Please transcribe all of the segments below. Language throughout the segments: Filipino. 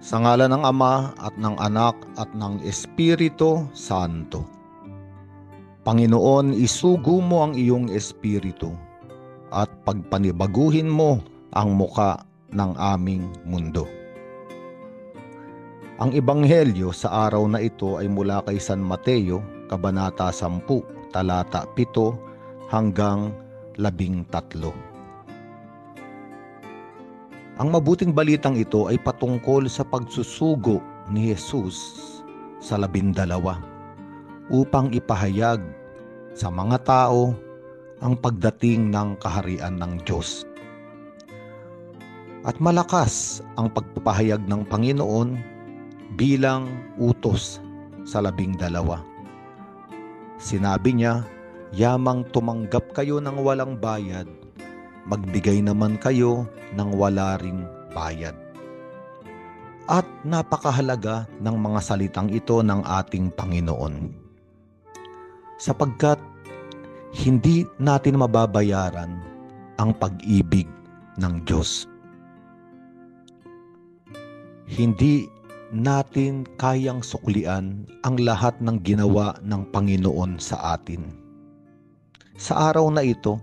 Sa ngalan ng Ama at ng Anak at ng Espiritu Santo. Panginoon, isugo mo ang iyong espiritu at pagpanibaguhin mo ang muka ng aming mundo. Ang ebanghelyo sa araw na ito ay mula kay San Mateo, Kabanata 10, talata 7 hanggang 13. Ang mabuting balitang ito ay patungkol sa pagsusugo ni Jesus sa 12 upang ipahayag sa mga tao ang pagdating ng kaharian ng Diyos. At malakas ang pagpapahayag ng Panginoon bilang utos sa 12. Sinabi niya, "Yamang tumanggap kayo ng walang bayad, magbigay naman kayo ng wala ring bayad." At napakahalaga ng mga salitang ito ng ating Panginoon, sapagkat hindi natin mababayaran ang pag-ibig ng Diyos. Hindi natin kayang suklian ang lahat ng ginawa ng Panginoon sa atin. Sa araw na ito,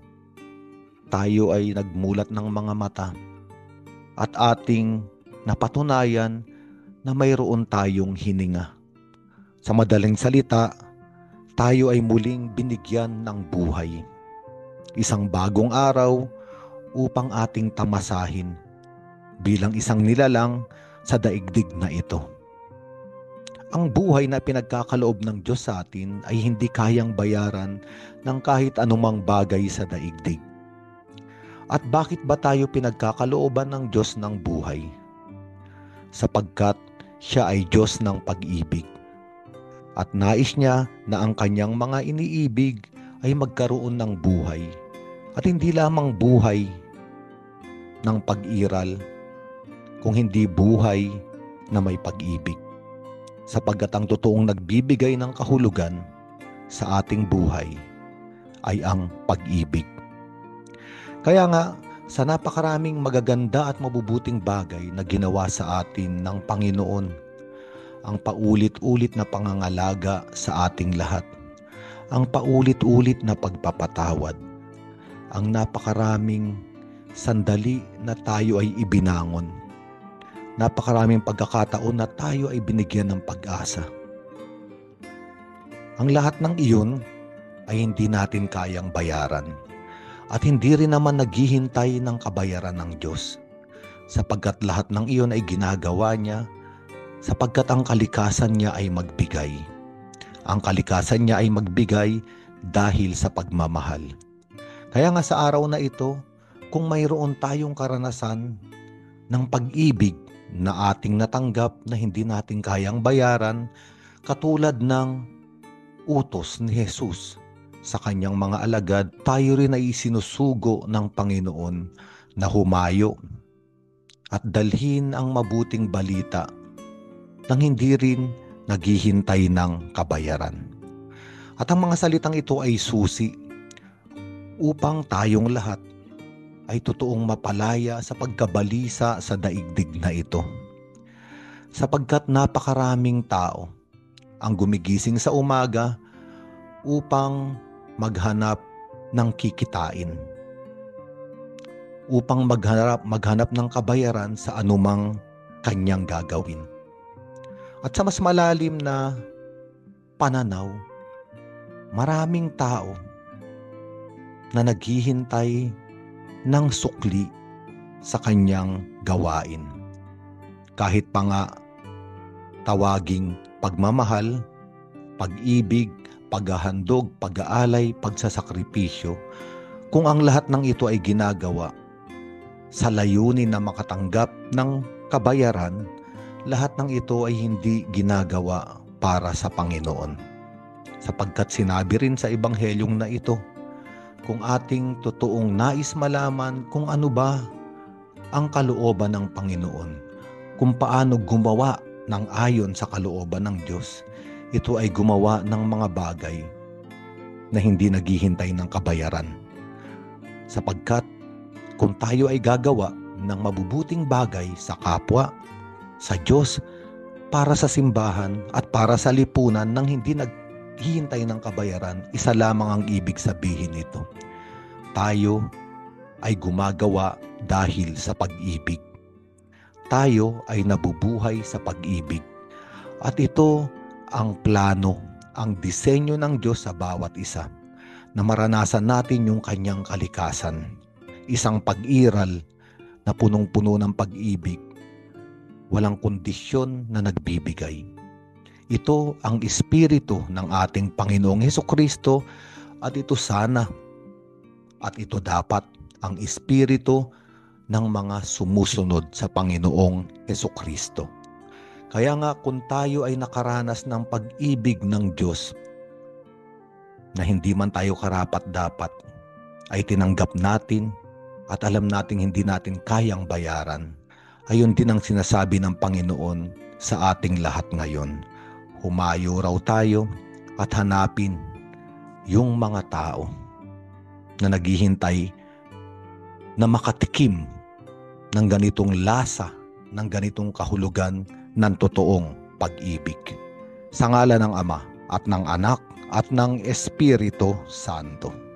tayo ay nagmulat ng mga mata at ating napatunayan na mayroon tayong hininga. Sa madaling salita, tayo ay muling binigyan ng buhay. Isang bagong araw upang ating tamasahin bilang isang nilalang sa daigdig na ito. Ang buhay na pinagkakaloob ng Diyos sa atin ay hindi kayang bayaran ng kahit anumang bagay sa daigdig. At bakit ba tayo pinagkakalooban ng Diyos ng buhay? Sapagkat siya ay Diyos ng pag-ibig. At nais niya na ang kanyang mga iniibig ay magkaroon ng buhay. At hindi lamang buhay ng pag-iral, kung hindi buhay na may pag-ibig. Sapagkat ang totoong nagbibigay ng kahulugan sa ating buhay ay ang pag-ibig. Kaya nga, sa napakaraming magaganda at mabubuting bagay na ginawa sa atin ng Panginoon, ang paulit-ulit na pangangalaga sa ating lahat, ang paulit-ulit na pagpapatawad, ang napakaraming sandali na tayo ay ibinangon, napakaraming pagkakataon na tayo ay binigyan ng pag-asa. Ang lahat ng iyon ay hindi natin kayang bayaran at hindi rin naman naghihintay ng kabayaran ng Diyos, sapagkat lahat ng iyon ay ginagawa niya sapagkat ang kalikasan niya ay magbigay. Ang kalikasan niya ay magbigay dahil sa pagmamahal. Kaya nga sa araw na ito, kung mayroon tayong karanasan ng pag-ibig na ating natanggap na hindi natin kayang bayaran, katulad ng utos ni Jesus sa kanyang mga alagad, tayo rin ay isinusugo ng Panginoon na humayo at dalhin ang mabuting balita nang hindi rin naghihintay ng kabayaran. At ang mga salitang ito ay susi upang tayong lahat ay totoong mapalaya sa pagkabalisa sa daigdig na ito. Sapagkat napakaraming tao ang gumigising sa umaga upang maghanap ng kikitain, upang maghanap ng kabayaran sa anumang kanyang gagawin. At sa mas malalim na pananaw, maraming tao na naghihintay ng sukli sa kanyang gawain. Kahit pa nga tawaging pagmamahal, pag-ibig, paghahandog, pag-aalay, pagsasakripisyo, kung ang lahat ng ito ay ginagawa sa layunin na makatanggap ng kabayaran, lahat ng ito ay hindi ginagawa para sa Panginoon. Sapagkat sinabi rin sa ebanghelyong na ito, kung ating totoong nais malaman kung ano ba ang kalooban ng Panginoon, kung paano gumawa ng ayon sa kalooban ng Diyos, ito ay gumawa ng mga bagay na hindi naghihintay ng kabayaran. Sapagkat kung tayo ay gagawa ng mabubuting bagay sa kapwa, sa Diyos, para sa simbahan at para sa lipunan nang hindi naghihintay ng kabayaran. Isa lamang ang ibig sabihin nito. Tayo ay gumagawa dahil sa pag-ibig. Tayo ay nabubuhay sa pag-ibig. At ito ang plano, ang disenyo ng Diyos sa bawat isa, na maranasan natin yung kanyang kalikasan. Isang pag-iral na punong-puno ng pag-ibig, walang kondisyon na nagbibigay. Ito ang espiritu ng ating Panginoong Hesukristo, at ito sana at ito dapat ang espiritu ng mga sumusunod sa Panginoong Hesukristo. Kaya nga kung tayo ay nakaranas ng pag-ibig ng Diyos na hindi man tayo karapat-dapat, ay tinanggap natin at alam nating hindi natin kayang bayaran. Ayun din ang sinasabi ng Panginoon sa ating lahat ngayon. Humayo raw tayo at hanapin yung mga tao na naghihintay na makatikim ng ganitong lasa, ng ganitong kahulugan ng totoong pag-ibig. Sa ngalan ng Ama at ng Anak at ng Espiritu Santo.